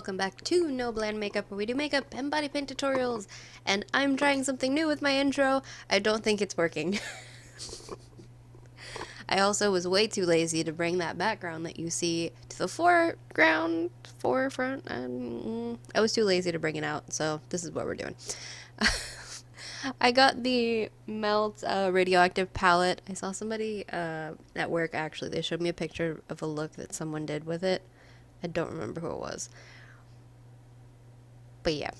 welcome back to No Bland Makeup, where we do makeup and body paint tutorials. And I'm trying something new with my intro. I don't think it's working. I also was way too lazy to bring that background that you see to the forefront. I was too lazy to bring it out, so this is what we're doing. I got the Melt Radioactive palette. I saw somebody at work, actually. They showed me a picture of a look that someone did with it. I don't remember who it was. But yeah.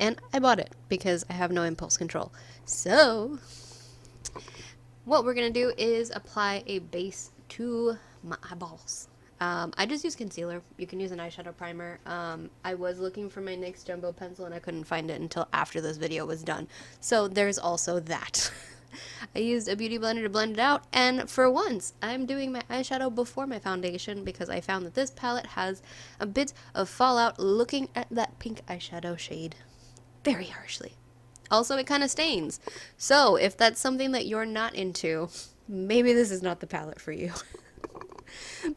And I bought it because I have no impulse control. So, what we're going to do is apply a base to my eyeballs. I just use concealer. You can use an eyeshadow primer. I was looking for my NYX Jumbo pencil and I couldn't find it until after this video was done. So there's also that. I used a beauty blender to blend it out, and for once, I'm doing my eyeshadow before my foundation because I found that this palette has a bit of fallout looking at that pink eyeshadow shade very harshly. Also, it kind of stains. So if that's something that you're not into, maybe this is not the palette for you.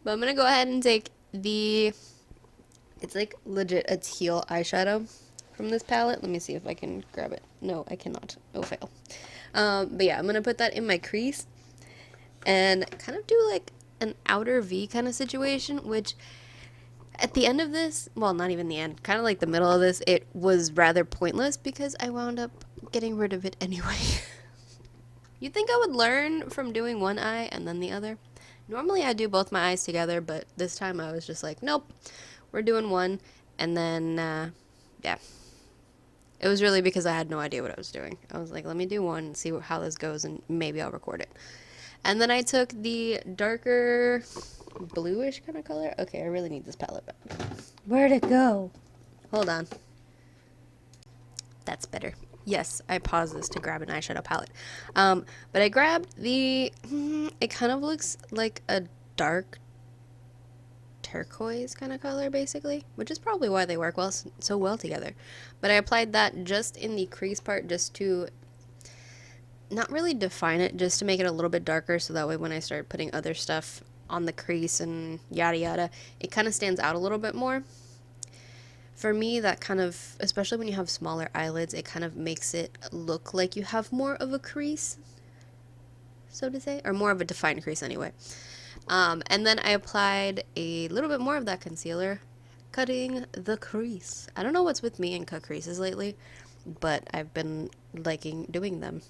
But I'm going to go ahead and take it's like legit a teal eyeshadow from this palette. Let me see if I can grab it. No, I cannot. Oh, fail. But yeah, I'm going to put that in my crease and kind of do like an outer V kind of situation, which at the end of this, well, not even the end, kind of like the middle of this, it was rather pointless because I wound up getting rid of it anyway. You'd think I would learn from doing one eye and then the other. Normally I do both my eyes together, but this time I was just like, nope, we're doing one, and then, yeah. It was really because I had no idea what I was doing. I was like, let me do one and see how this goes, and maybe I'll record it. And then I took the darker bluish kind of color. Okay, I really need this palette back. Where'd it go? Hold on. That's better. Yes, I paused this to grab an eyeshadow palette. But I grabbed it kind of looks like a dark turquoise kind of color, basically, which is probably why they work so well together. But I applied that just in the crease part, just to not really define it, just to make it a little bit darker, so that way when I start putting other stuff on the crease and yada yada, it kind of stands out a little bit more. For me, that kind of, especially when you have smaller eyelids, it kind of makes it look like you have more of a crease, so to say, or more of a defined crease anyway. And then I applied a little bit more of that concealer, cutting the crease. I don't know what's with me and cut creases lately, but I've been liking doing them.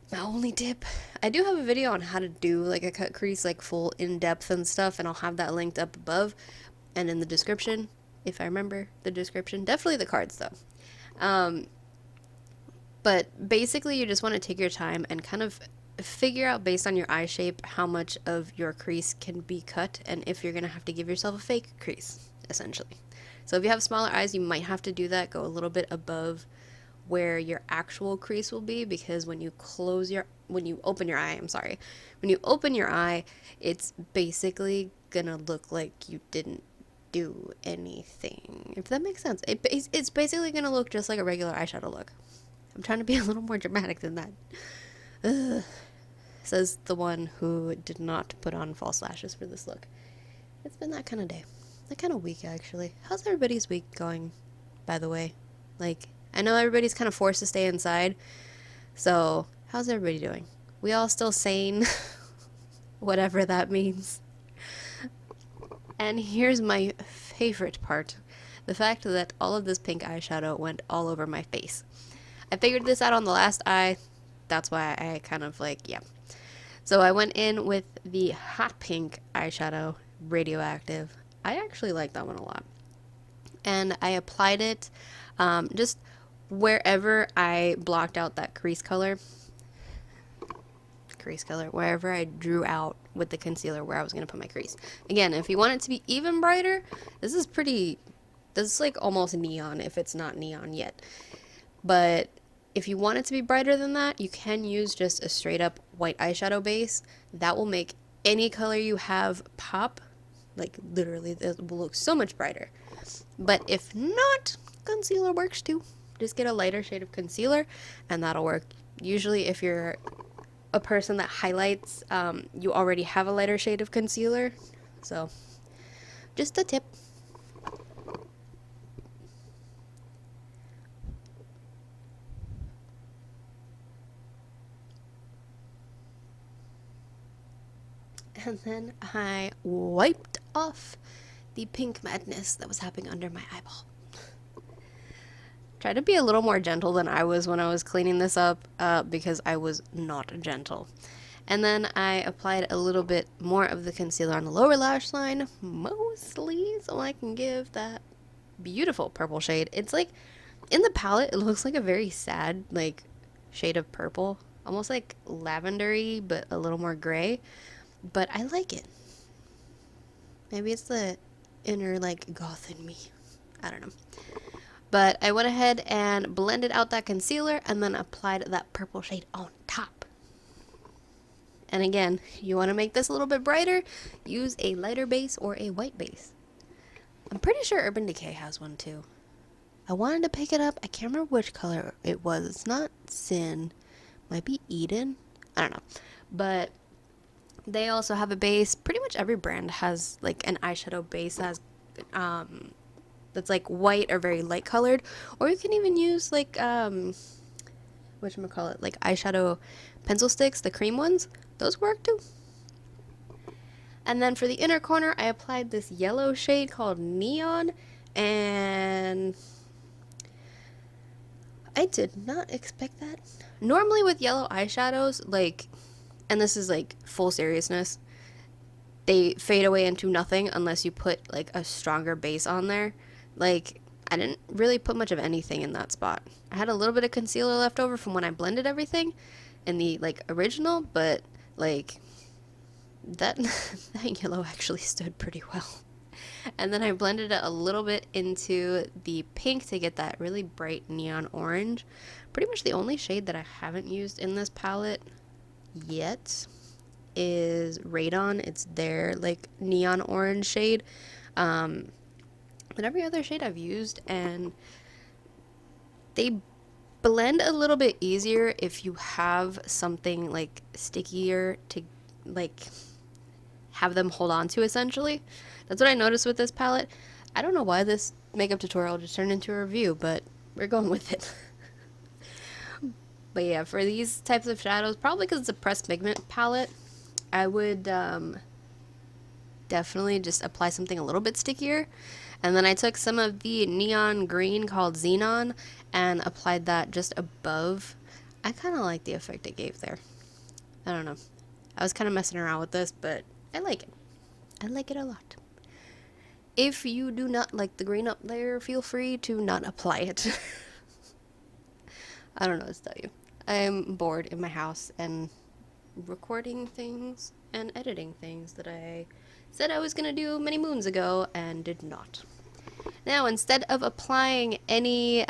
My only tip, I do have a video on how to do like a cut crease, like full in-depth and stuff, and I'll have that linked up above and in the description, if I remember the description. Definitely the cards though. But basically you just want to take your time and kind of figure out, based on your eye shape, how much of your crease can be cut, and if you're going to have to give yourself a fake crease, essentially. So if you have smaller eyes, you might have to do that, go a little bit above where your actual crease will be, because when you open your eye, it's basically gonna look like you didn't do anything, if that makes sense. It's basically gonna look just like a regular eyeshadow look. I'm trying to be a little more dramatic than that. Ugh. Says the one who did not put on false lashes for this look. It's been that kind of day. That kind of week, actually. How's everybody's week going, by the way? Like, I know everybody's kind of forced to stay inside. So, how's everybody doing? We all still sane? Whatever that means. And here's my favorite part. The fact that all of this pink eyeshadow went all over my face. I figured this out on the last eye. That's why I kind of like, yeah. So I went in with the hot pink eyeshadow, Radioactive. I actually like that one a lot. And I applied it just wherever I blocked out that crease color, wherever I drew out with the concealer where I was going to put my crease. Again, if you want it to be even brighter, this is like almost neon, if it's not neon yet. But if you want it to be brighter than that, you can use just a straight up white eyeshadow base. That will make any color you have pop. Like, literally, it will look so much brighter. But if not, concealer works too. Just get a lighter shade of concealer and that'll work. Usually if you're a person that highlights, you already have a lighter shade of concealer. So, just a tip. And then I wiped off the pink madness that was happening under my eyeball. Try to be a little more gentle than I was when I was cleaning this up, because I was not gentle. And then I applied a little bit more of the concealer on the lower lash line, mostly so I can give that beautiful purple shade. It's like, in the palette, it looks like a very sad, like, shade of purple. Almost like lavendery, but a little more gray. But I like it. Maybe it's the inner, like, goth in me. I don't know. But I went ahead and blended out that concealer and then applied that purple shade on top. And again, you want to make this a little bit brighter, use a lighter base or a white base. I'm pretty sure Urban Decay has one too. I wanted to pick it up. I can't remember which color it was. It's not Sin. Might be Eden. I don't know. But they also have a base. Pretty much every brand has like an eyeshadow base that has that's like white or very light colored, or you can even use like whatchamacallit, like eyeshadow pencil sticks, the cream ones. Those work too. And then for the inner corner, I applied this yellow shade called Neon, and I did not expect that. Normally with yellow eyeshadows, like, and this is like full seriousness, they fade away into nothing unless you put like a stronger base on there. Like, I didn't really put much of anything in that spot. I had a little bit of concealer left over from when I blended everything in the like original, but like that that yellow actually stood pretty well. And then I blended it a little bit into the pink to get that really bright neon orange. Pretty much the only shade that I haven't used in this palette yet is Radon. It's their like neon orange shade. But every other shade I've used, and they blend a little bit easier if you have something like stickier to like have them hold on to, essentially. That's what I noticed with this palette. I don't know why this makeup tutorial just turned into a review, but we're going with it. But yeah, for these types of shadows, probably because it's a pressed pigment palette, I would definitely just apply something a little bit stickier. And then I took some of the neon green called Xenon and applied that just above. I kind of like the effect it gave there. I don't know. I was kind of messing around with this, but I like it. I like it a lot. If you do not like the green up there, feel free to not apply it. I don't know what to tell you. I'm bored in my house and recording things and editing things that I said I was going to do many moons ago and did not. Now, instead of applying any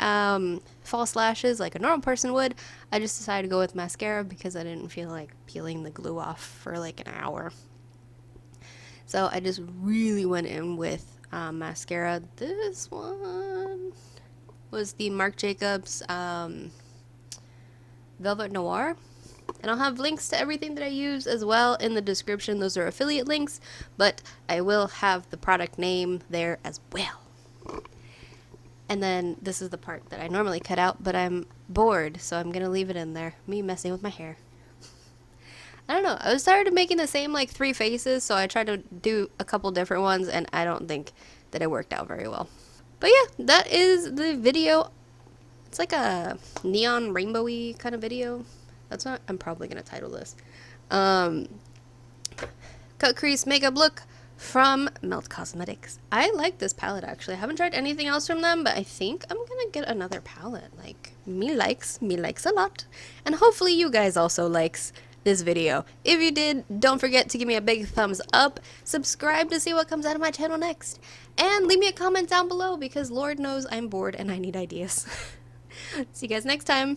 false lashes like a normal person would, I just decided to go with mascara because I didn't feel like peeling the glue off for like an hour. So I just really went in with mascara. This one was the Marc Jacobs Velvet Noir. And I'll have links to everything that I use as well in the description. Those are affiliate links, but I will have the product name there as well. And then this is the part that I normally cut out, but I'm bored, so I'm going to leave it in there. Me messing with my hair. I don't know. I was tired of making the same like 3 faces, so I tried to do a couple different ones, and I don't think that it worked out very well. But yeah, that is the video. It's like a neon rainbowy kind of video. That's what I'm probably going to title this. Cut crease makeup look from Melt Cosmetics. I like this palette actually. I haven't tried anything else from them, but I think I'm going to get another palette. Like, me likes a lot. And hopefully you guys also likes this video. If you did, don't forget to give me a big thumbs up. Subscribe to see what comes out of my channel next. And leave me a comment down below because Lord knows I'm bored and I need ideas. See you guys next time.